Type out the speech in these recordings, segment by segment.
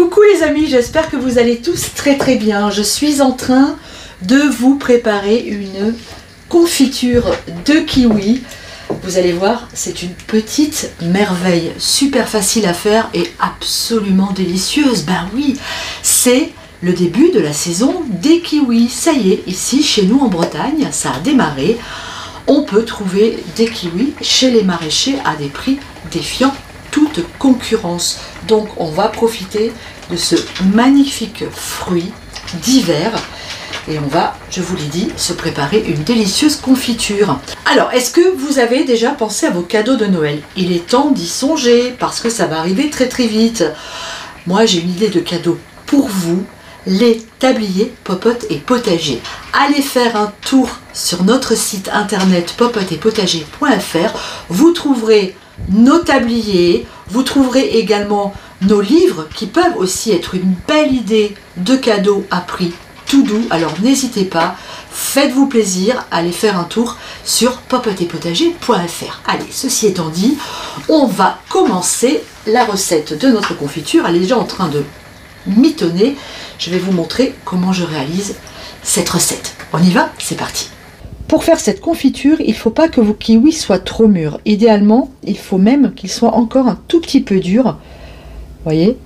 Coucou les amis, j'espère que vous allez tous très bien. Je suis en train de vous préparer une confiture de kiwi. Vous allez voir, c'est une petite merveille, super facile à faire et absolument délicieuse. Ben oui, c'est le début de la saison des kiwis. Ça y est, ici chez nous en Bretagne, ça a démarré. On peut trouver des kiwis chez les maraîchers à des prix défiant toute concurrence. Donc on va profiter de ce magnifique fruit d'hiver et on va, je vous l'ai dit, se préparer une délicieuse confiture. Alors, est-ce que vous avez déjà pensé à vos cadeaux de Noël? Il est temps d'y songer parce que ça va arriver très vite. Moi, j'ai une idée de cadeau pour vous, les tabliers popote et potager. Allez faire un tour sur notre site internet popoteetpotager.fr. Vous trouverez nos tabliers, vous trouverez également nos livres qui peuvent aussi être une belle idée de cadeau à prix tout doux. Alors n'hésitez pas, faites-vous plaisir, allez faire un tour sur popoteetpotager.fr. Allez, ceci étant dit, on va commencer la recette de notre confiture. Elle est déjà en train de mitonner. Je vais vous montrer comment je réalise cette recette. On y va? C'est parti! Pour faire cette confiture, il ne faut pas que vos kiwis soient trop mûrs. Idéalement, il faut même qu'ils soient encore un tout petit peu durs. Voyez,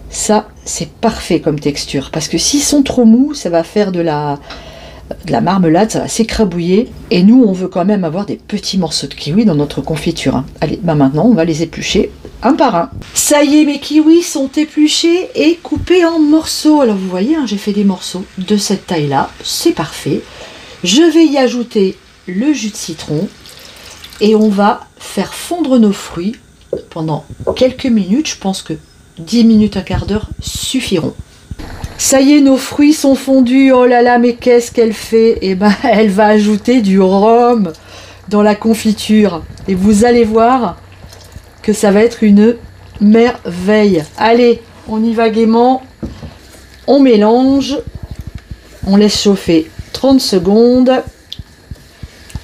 ça c'est parfait comme texture. Parce que s'ils sont trop mous, ça va faire de la marmelade, ça va s'écrabouiller. Et nous, on veut quand même avoir des petits morceaux de kiwi dans notre confiture. Allez, maintenant, on va les éplucher un par un. Ça y est, mes kiwis sont épluchés et coupés en morceaux. Alors vous voyez, j'ai fait des morceaux de cette taille-là. C'est parfait. Je vais y ajouter le jus de citron et on va faire fondre nos fruits pendant quelques minutes. Je pense que 10 minutes, un quart d'heure suffiront. Ça y est, nos fruits sont fondus. Oh là là, mais qu'est-ce qu'elle fait? Eh ben, elle va ajouter du rhum dans la confiture. Et vous allez voir que ça va être une merveille. Allez, on y va gaiement. On mélange. On laisse chauffer 30 secondes.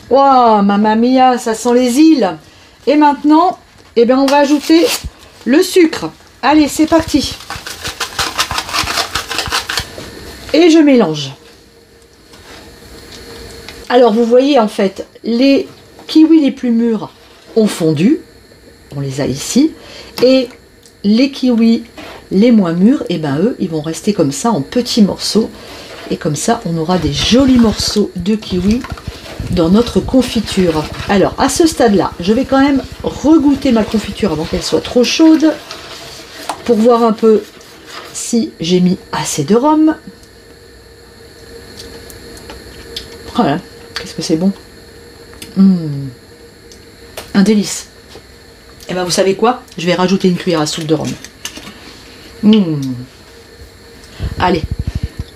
Waouh, mamma mia, ça sent les îles. Et maintenant, eh bien, on va ajouter le sucre. Allez, c'est parti. Et je mélange. Alors, vous voyez, en fait, les kiwis les plus mûrs ont fondu. On les a ici. Et les kiwis les moins mûrs, eh ben, eux, ils vont rester comme ça en petits morceaux. Et comme ça, on aura des jolis morceaux de kiwi dans notre confiture. Alors, à ce stade-là, je vais quand même regoûter ma confiture avant qu'elle soit trop chaude pour voir un peu si j'ai mis assez de rhum. Voilà, qu'est-ce que c'est bon. Un délice. Et ben, vous savez quoi? Je vais rajouter une cuillère à soupe de rhum. Allez.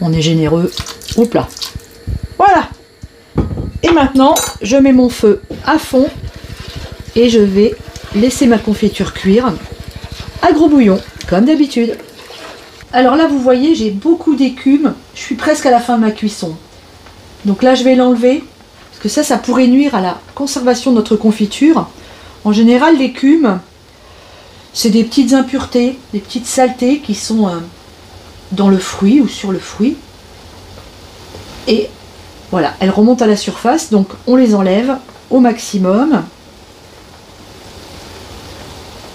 On est généreux. Hop là. Voilà. Et maintenant, je mets mon feu à fond et je vais laisser ma confiture cuire à gros bouillon, comme d'habitude. Alors là, vous voyez, j'ai beaucoup d'écume. Je suis presque à la fin de ma cuisson. Donc là, je vais l'enlever parce que ça pourrait nuire à la conservation de notre confiture. En général, l'écume, c'est des petites impuretés, des petites saletés qui sont dans le fruit ou sur le fruit. Et voilà, elles remontent à la surface, donc on les enlève au maximum.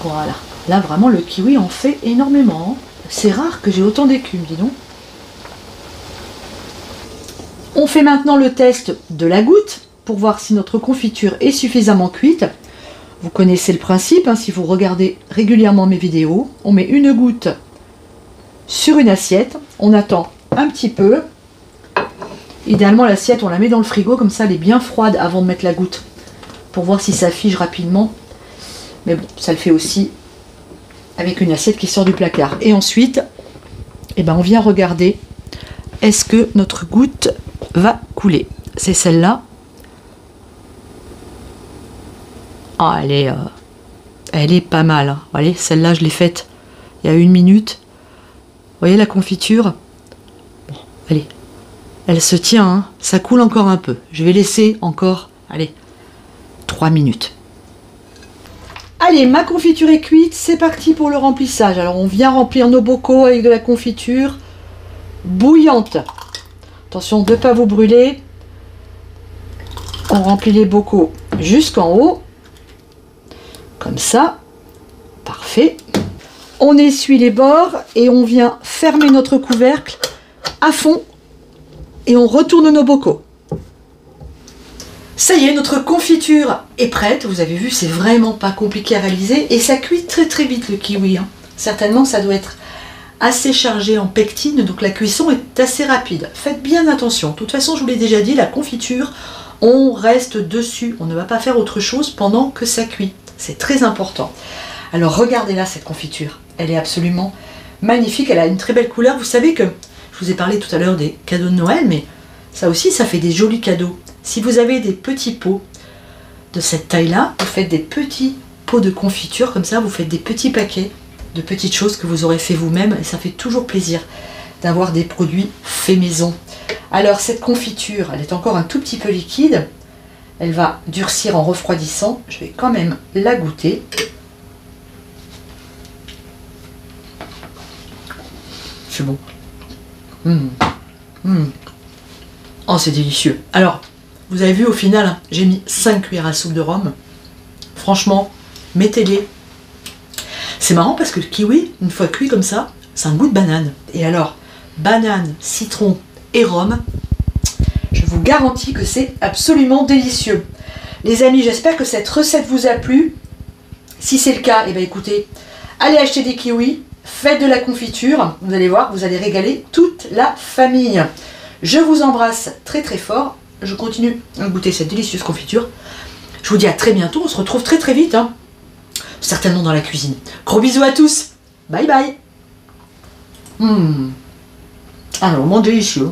Voilà, là vraiment le kiwi en fait énormément. C'est rare que j'ai autant d'écume, dis donc. On fait maintenant le test de la goutte pour voir si notre confiture est suffisamment cuite. Vous connaissez le principe, si vous regardez régulièrement mes vidéos, on met une goutte sur une assiette, on attend un petit peu. Idéalement, l'assiette, on la met dans le frigo, comme ça elle est bien froide avant de mettre la goutte, pour voir si ça fige rapidement. Mais bon, ça le fait aussi avec une assiette qui sort du placard. Et ensuite, eh ben, on vient regarder, est-ce que notre goutte va couler? C'est celle-là. Ah, elle est pas mal. Vous voyez, celle-là, je l'ai faite il y a 1 minute. Vous voyez la confiture? Bon, allez, elle se tient, ça coule encore un peu. Je vais laisser encore, allez, 3 minutes. Allez, ma confiture est cuite, c'est parti pour le remplissage. Alors on vient remplir nos bocaux avec de la confiture bouillante. Attention de ne pas vous brûler. On remplit les bocaux jusqu'en haut. Comme ça. Parfait. On essuie les bords et on vient fermer notre couvercle à fond. Et on retourne nos bocaux. Ça y est, notre confiture est prête. Vous avez vu, c'est vraiment pas compliqué à réaliser. Et ça cuit très très vite le kiwi. Hein. Certainement, ça doit être assez chargé en pectine. Donc la cuisson est assez rapide. Faites bien attention. De toute façon, je vous l'ai déjà dit, la confiture, on reste dessus. On ne va pas faire autre chose pendant que ça cuit. C'est très important. Alors regardez là cette confiture. Elle est absolument magnifique. Elle a une très belle couleur. Vous savez que je vous ai parlé tout à l'heure des cadeaux de Noël, mais ça aussi, ça fait des jolis cadeaux. Si vous avez des petits pots de cette taille-là, vous faites des petits pots de confiture, comme ça, vous faites des petits paquets de petites choses que vous aurez fait vous-même, et ça fait toujours plaisir d'avoir des produits faits maison. Alors, cette confiture, elle est encore un tout petit peu liquide, elle va durcir en refroidissant, je vais quand même la goûter. C'est bon. Oh, c'est délicieux. Alors, vous avez vu au final, hein, j'ai mis 5 cuillères à soupe de rhum. Franchement, mettez-les. C'est marrant parce que le kiwi, une fois cuit comme ça, c'est un goût de banane. Et alors, banane, citron et rhum, je vous garantis que c'est absolument délicieux. Les amis, j'espère que cette recette vous a plu. Si c'est le cas, eh bien écoutez, allez acheter des kiwis, faites de la confiture. Vous allez voir, vous allez régaler toute la famille. Je vous embrasse très très fort. Je continue à goûter cette délicieuse confiture. Je vous dis à très bientôt. On se retrouve très très vite. Hein. Certainement dans la cuisine. Gros bisous à tous. Bye bye. Un moment délicieux.